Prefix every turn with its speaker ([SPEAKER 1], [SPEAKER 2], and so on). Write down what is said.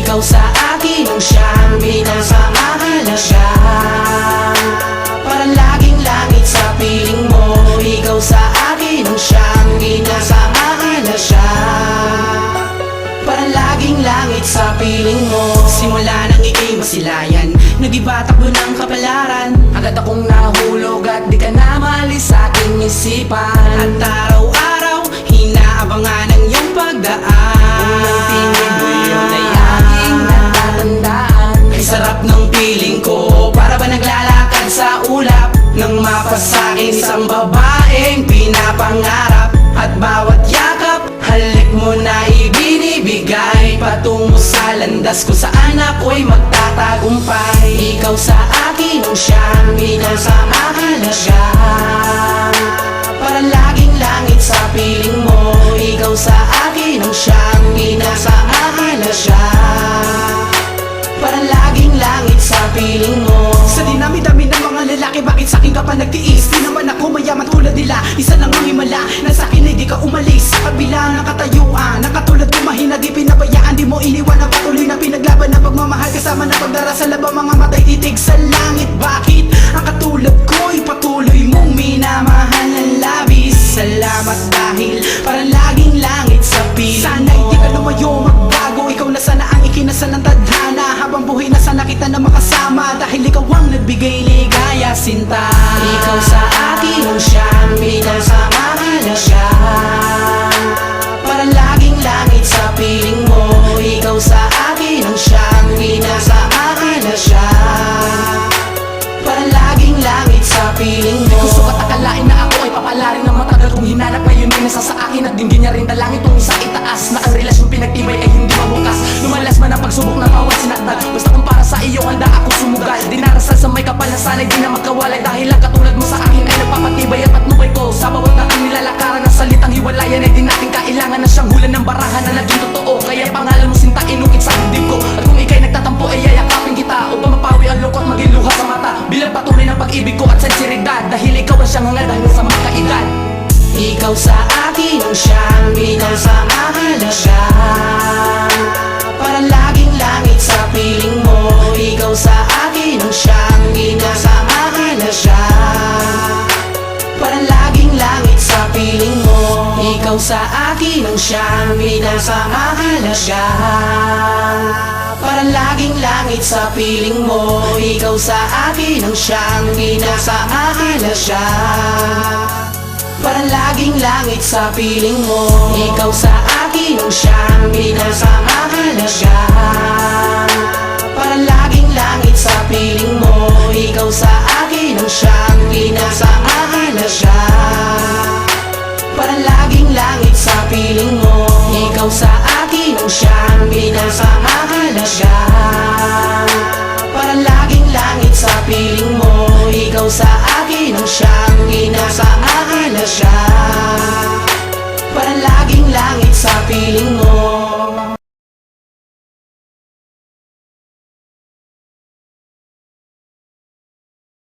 [SPEAKER 1] Ikaw sa akin ang siyang pinakamahalaga. Parang laging langit sa piling mo. Ikaw sa akin ang siyang pinakamahalaga. Parang laging langit sa piling mo. Simula nang ika'y masilayan, nag-iba takbo ng kapalaran. Agad akong nahulog at di ka na maalis sa aking isipan. At araw-araw, hinaabangan ang iyong pagdaan. Unang tingin mo yun ay aking natatandaan. Ay sarap ng piling ko, para ba naglalakad sa ulap nang mapasakin isang babaeng pinapangarap. At bawat yakap, halik mo na ibinibigay patungo sa landas kung saan ako'y magtatagumpay. Ikaw sa akin ang siyang pinakamahalaga. Parang laging langit sa piling mo. Ikaw sa akin ang siyang pinakamahalaga. Parang laging langit sa piling mo.
[SPEAKER 2] Sa dinami-dami ng mga lalaki, bakit sa'kin ka pa nagtiis? Di naman ako mayaman tulad nila, isa lang ang himala. Nang sa'kin ay di ka umalis sa kabila ng katayuan. Ang katulad ko mahina, di pinabayaan, di mo iniwan. Ang patuloy na pinaglaban ng pagmamahal, kasama na pagdarasal labang mga matay titig sa langit. Bakit ang katulad ko'y patuloy mong minamahal ng labis? Salamat dahil parang laging langit sa piling mo. Sana'y di ka lumayo, magbago. Ikaw na sana ang ikinasal ng tadhana. Habang buhay na sana kita na makasama, dahil ikaw ang nagbigay ligaya, sinta.
[SPEAKER 1] Ikaw sa akin ang siyang pinakamahalaga. Parang laging langit sa piling mo. Ikaw sa akin ang siyang pinakamahalaga. Parang laging langit sa piling mo.
[SPEAKER 2] Gusto ka't akalain na ako ay papalarin ng matagal kong hinanap. Ngayon ay nasa sa akin at dinggin niya rin dalangin itong isa itaas. Na ang relasyon pinagtibay ay hindi mabukas. Lumalas man ang pagsubok na bawat sinakdal. Basta kung para sa iyo handa ako sumugal. Dinarasal sa may kapal na sana'y di na magkawalay. Dahil ang katulad mo sa akin ay nagpapatibay at patnubay ko. Sa bawat aking nilalakaran ng salitang hiwalayan ay di natin kailangan na siyang hulan ng barahan na naging totoo. Kaya pangalan mo sinta inukit sa dibdib ko. At kung ika'y nagtatampo ay yayakapin kita upang mapawi ang lungkot maging luha sa mata. Bilang patunay ng pag-ibig ko at sinseridad. Dahil ikaw ang siyang hangad dahil sa mga kaedad.
[SPEAKER 1] Ikaw sa akin ang siyang pinakamahalaga. Parang laging langit sa piling mo. Ikaw sa akin ang siyang pinakamahalaga. Parang laging langit sa piling mo. Ikaw sa akin ang siyang pinakamahalaga. Parang laging langit sa piling mo. Ikaw sa akin ang siyang pinakamahalaga. Parang laging langit sa piling mo. Ikaw sa akin ang siyang pinakamahalaga. Parang laging langit sa piling mo. Ikaw sa akin ang siyang pinakamahalaga. Parang laging langit sa piling mo. Ikaw sa akin ang siyang pinakamahalaga. Parang laging langit sa piling mo. Ikaw sa akin ang siyang